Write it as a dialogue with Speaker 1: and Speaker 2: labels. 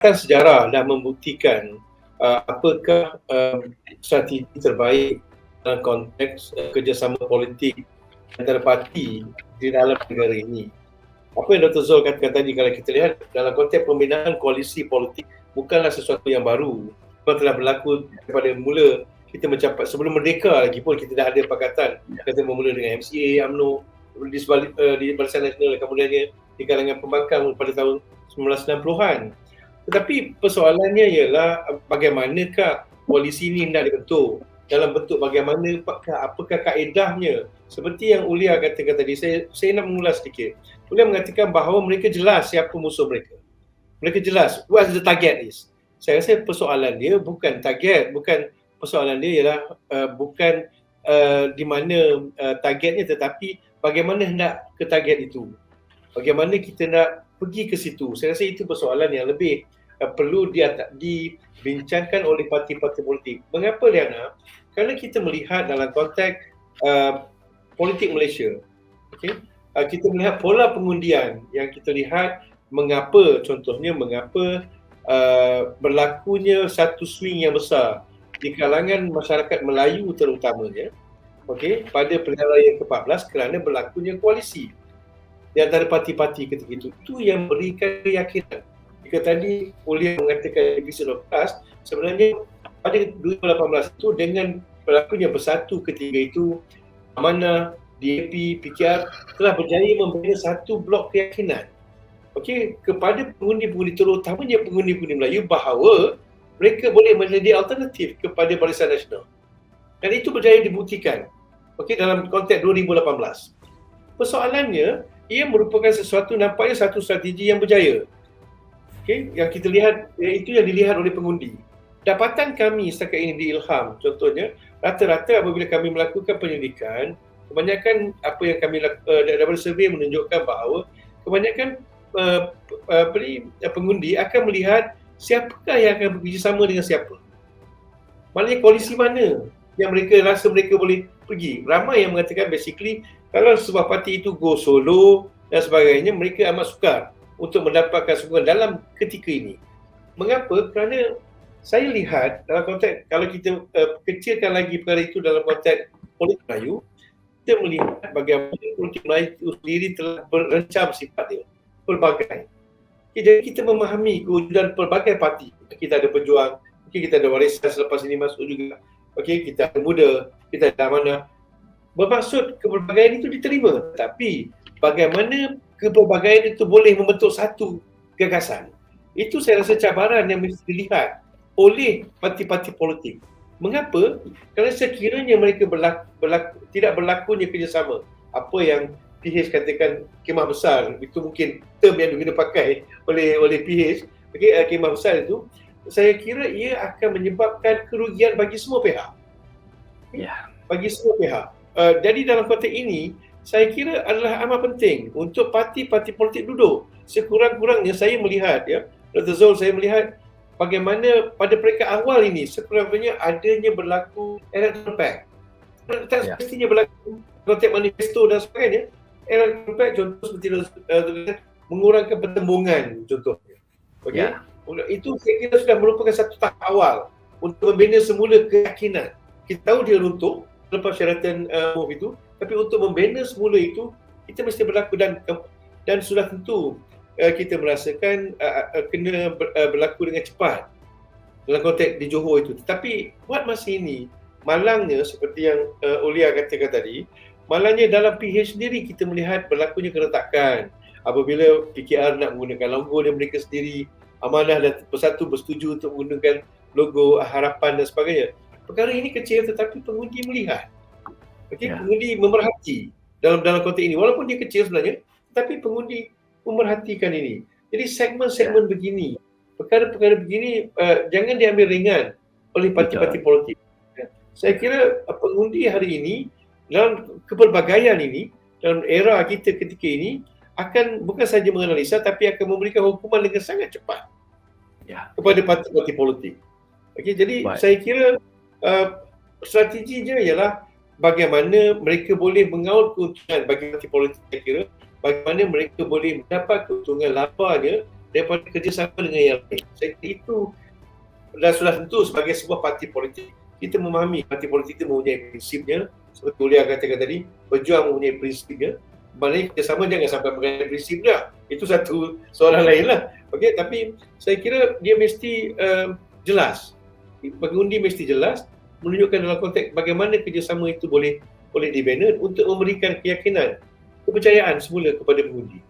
Speaker 1: sejarah dah membuktikan apakah strategi terbaik dalam konteks kerjasama politik antara parti di dalam negara ini. Apa yang Dr. Zul katakan tadi, kalau kita lihat dalam konteks pembinaan koalisi politik bukanlah sesuatu yang baru. Memang telah berlaku daripada mula kita mencapai, sebelum merdeka lagi pun kita dah ada pakatan. Kita memula dengan MCA, UMNO, di Barisan Nasional, kemudiannya di kalangan pembangkang pada tahun 1990-an. Tetapi persoalannya ialah bagaimanakah koalisi ini hendak dibentuk, dalam bentuk bagaimana, apakah kaedahnya. Seperti yang Ulia katakan tadi, saya nak mengulas sedikit. Ulia mengatakan bahawa mereka jelas siapa musuh mereka. Mereka jelas what the target is. Saya rasa persoalan dia bukan target, bukan persoalan dia ialah bukan di mana targetnya, tetapi bagaimana hendak ke target itu. Bagaimana kita nak pergi ke situ. Saya rasa itu persoalan yang lebih perlu dibincangkan oleh parti-parti politik. Mengapa, Liana? Kerana kita melihat dalam konteks politik Malaysia, kita melihat pola pengundian yang kita lihat mengapa berlakunya satu swing yang besar di kalangan masyarakat Melayu terutamanya pada pilihan raya ke-14 kerana berlakunya koalisi di antara parti-parti ketika itu. Itu yang berikan keyakinan. Jika tadi Ulia mengatakan episod lepas, sebenarnya pada 2018 itu dengan berlakunya bersatu ketiga itu, Amanah, DAP, PKR telah berjaya membina satu blok keyakinan kepada pengundi-pengundi, terutamanya pengundi-pengundi Melayu, bahawa mereka boleh menjadi alternatif kepada Barisan Nasional. Dan itu berjaya dibuktikan dalam konteks 2018. Persoalannya, ia merupakan sesuatu, nampaknya satu strategi yang berjaya. Yang kita lihat, itu yang dilihat oleh pengundi. Dapatan kami setakat ini di Ilham, contohnya, rata-rata apabila kami melakukan penyelidikan, kebanyakan apa yang kami daripada survey menunjukkan bahawa kebanyakan pengundi akan melihat siapakah yang akan bekerjasama dengan siapa. Maknanya koalisi mana yang mereka rasa mereka boleh pergi. Ramai yang mengatakan basically kalau sebuah parti itu go solo dan sebagainya, mereka amat sukar untuk mendapatkan sokongan dalam ketika ini. Mengapa? Kerana saya lihat dalam konteks, kalau kita kecilkan lagi perkara itu dalam konteks politik Melayu, kita melihat bagaimana politik Melayu itu sendiri telah berencam sifat dia, pelbagai. Jadi kita memahami kewujudan pelbagai parti. Kita ada Pejuang, kita ada Warisan selepas ini masuk juga. Kita ada Muda, kita ada Amanah. Bermaksud kepelbagaian itu diterima, tapi bagaimana kepelbagaian itu boleh membentuk satu gagasan. Itu saya rasa cabaran yang mesti dilihat oleh parti-parti politik. Mengapa? Kerana sekiranya mereka tidak berlakunya kerjasama, apa yang PH katakan kemah besar, itu mungkin term yang diguna pakai oleh PH, kemah besar itu, saya kira ia akan menyebabkan kerugian bagi semua pihak. Bagi semua pihak. Jadi dalam konteks ini, saya kira adalah amat penting untuk parti-parti politik duduk. Sekurang-kurangnya saya melihat, Dr. Zul, saya melihat bagaimana pada peringkat awal ini sekurang-kurangnya adanya berlaku electoral pact. Tak semestinya berlaku konteks manifesto dan sebagainya. Electoral pact contoh seperti mengurangkan pertembungan contohnya. Itu saya kira sudah merupakan satu tahap awal untuk membina semula keyakinan. Kita tahu dia runtuh lepas syaratan itu, tapi untuk membina semula itu kita mesti berlaku dan sudah tentu kita merasakan kena berlaku dengan cepat dalam konteks di Johor itu. Tetapi buat masa ini, malangnya seperti yang Ulia katakan tadi, malangnya dalam PH sendiri kita melihat berlakunya keretakan. Apabila PKR nak menggunakan logo dia mereka sendiri, Amanah dan Persatu bersetuju untuk menggunakan logo Harapan dan sebagainya. Perkara ini kecil tetapi pengundi melihat. Pengundi memerhati dalam konteks ini. Walaupun dia kecil sebenarnya, tetapi pengundi memerhatikan ini. Jadi segmen-segmen begini, perkara-perkara begini jangan diambil ringan oleh parti-parti politik. Saya kira pengundi hari ini dalam kepelbagaian ini, dalam era kita ketika ini, akan bukan saja menganalisa tapi akan memberikan hukuman dengan sangat cepat kepada parti-parti politik. Jadi saya kira strateginya ialah bagaimana mereka boleh mengaut keuntungan bagi parti politik. Saya kira bagaimana mereka boleh mendapat keuntungan lapanya daripada kerjasama dengan yang lain. Saya kira itu dan sudah tentu sebagai sebuah parti politik, kita memahami parti politik itu mempunyai prinsipnya. Seperti Ulia katakan tadi, berjuang mempunyai prinsipnya. Maknanya kerjasama jangan sampai mengenai prinsipnya. Itu satu soalan lain lah. Okay, tapi saya kira dia mesti jelas. Pengundi mesti jelas, menunjukkan dalam konteks bagaimana kerjasama itu boleh dibina untuk memberikan keyakinan, kepercayaan semula kepada pengundi.